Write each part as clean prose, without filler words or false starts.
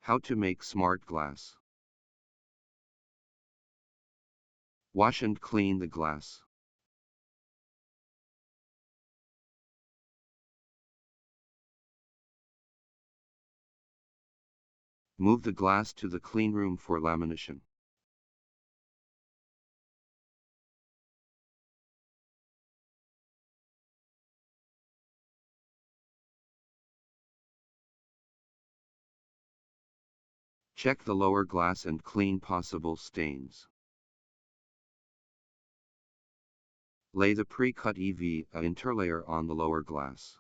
How to make smart glass. Wash and clean the glass. Move the glass to the clean room for lamination. Check the lower glass and clean possible stains. Lay the pre-cut EVA interlayer on the lower glass.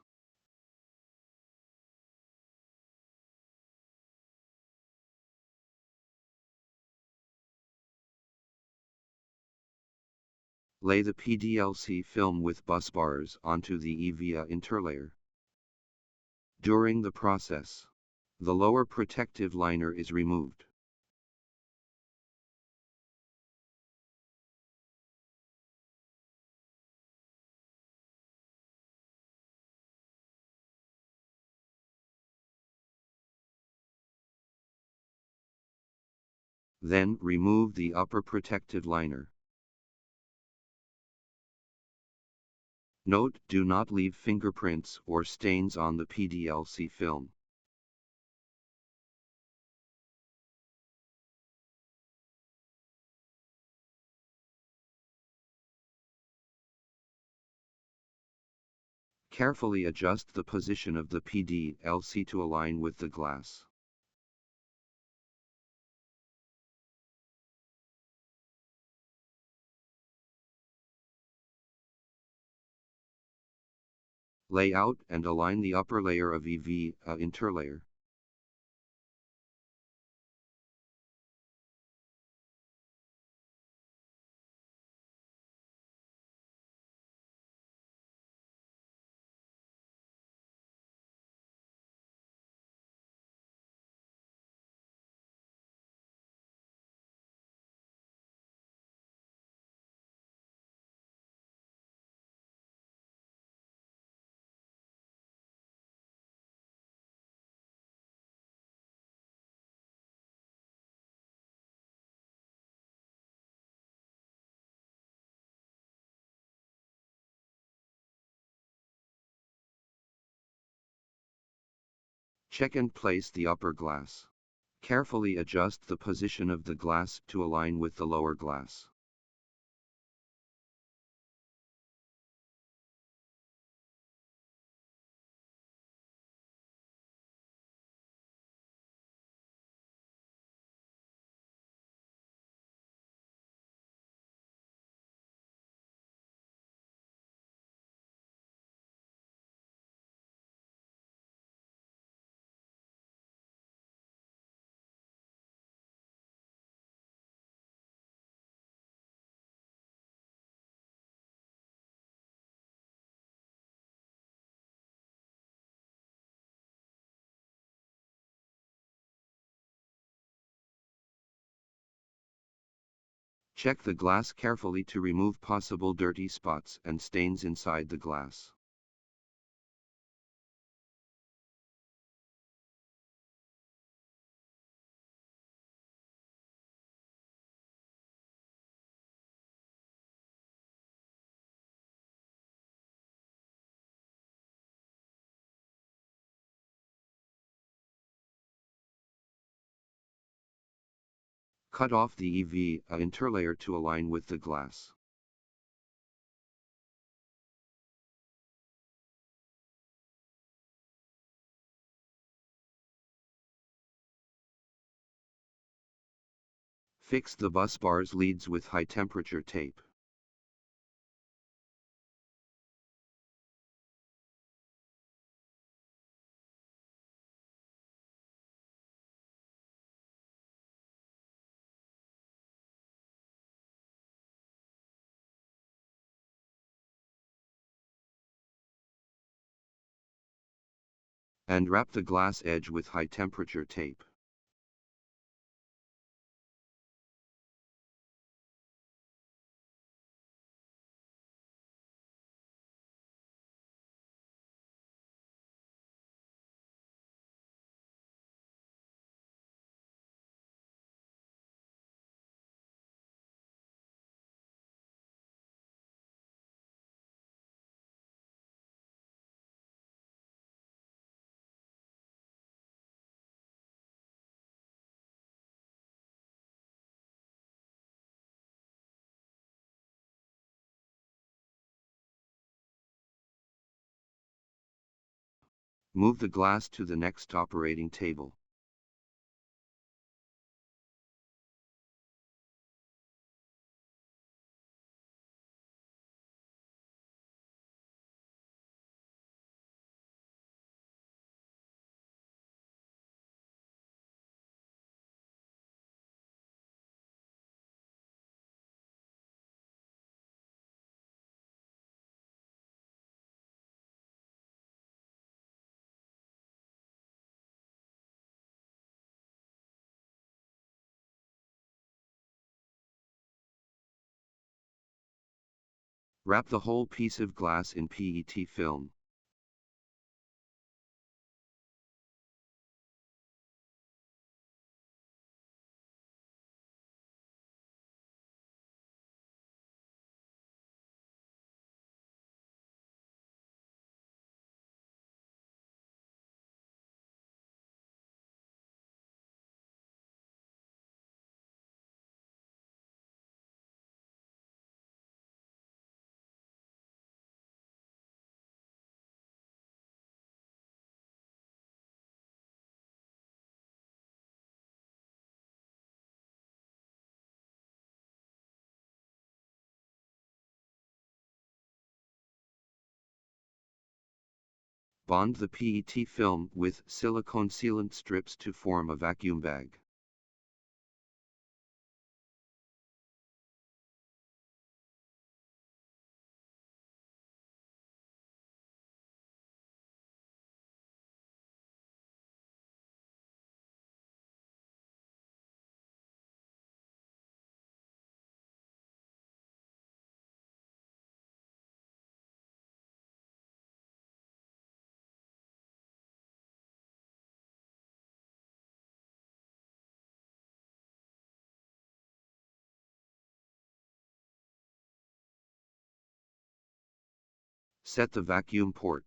Lay the PDLC film with bus bars onto the EVA interlayer. During the process, the lower protective liner is removed. Then remove the upper protective liner. Note: do not leave fingerprints or stains on the PDLC film. Carefully adjust the position of the PDLC to align with the glass. Lay out and align the upper layer of EVA interlayer. Check and place the upper glass. Carefully adjust the position of the glass to align with the lower glass. Check the glass carefully to remove possible dirty spots and stains inside the glass. Cut off the EVA interlayer to align with the glass. Fix the bus bars leads with high temperature tape. And wrap the glass edge with high temperature tape. Move the glass to the next operating table. Wrap the whole piece of glass in PET film. Bond the PET film with silicone sealant strips to form a vacuum bag. Set the vacuum port.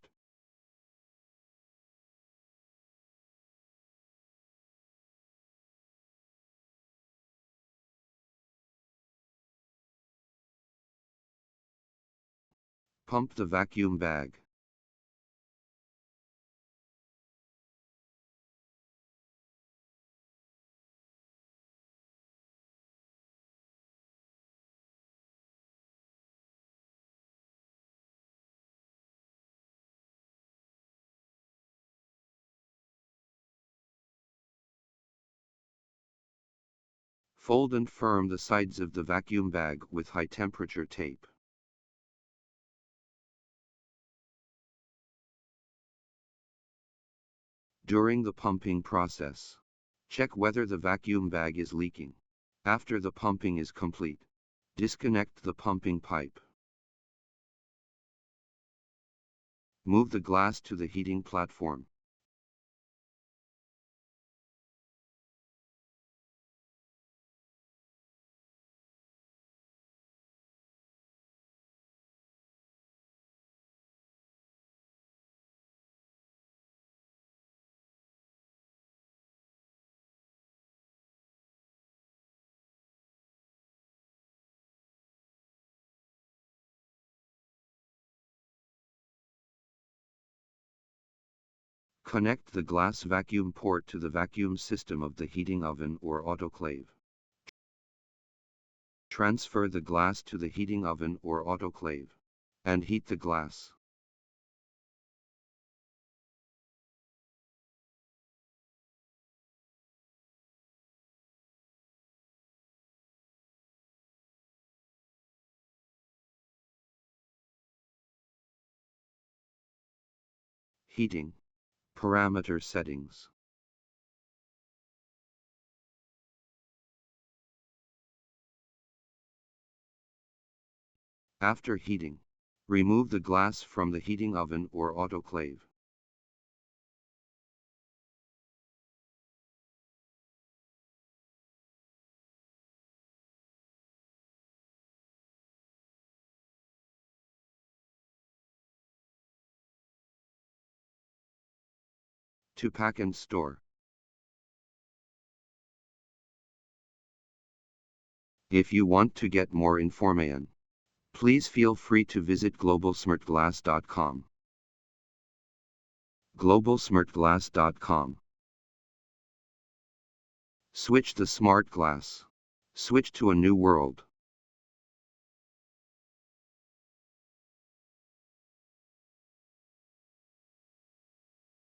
Pump the vacuum bag. Fold and firm the sides of the vacuum bag with high-temperature tape. During the pumping process, check whether the vacuum bag is leaking. After the pumping is complete, disconnect the pumping pipe. Move the glass to the heating platform. Connect the glass vacuum port to the vacuum system of the heating oven or autoclave. Transfer the glass to the heating oven or autoclave, and heat the glass. Heating. Parameter settings. After heating, remove the glass from the heating oven or autoclave. To pack and store. If you want to get more information, please feel free to visit globalsmartglass.com. globalsmartglass.com. Switch the smart glass. Switch to a new world.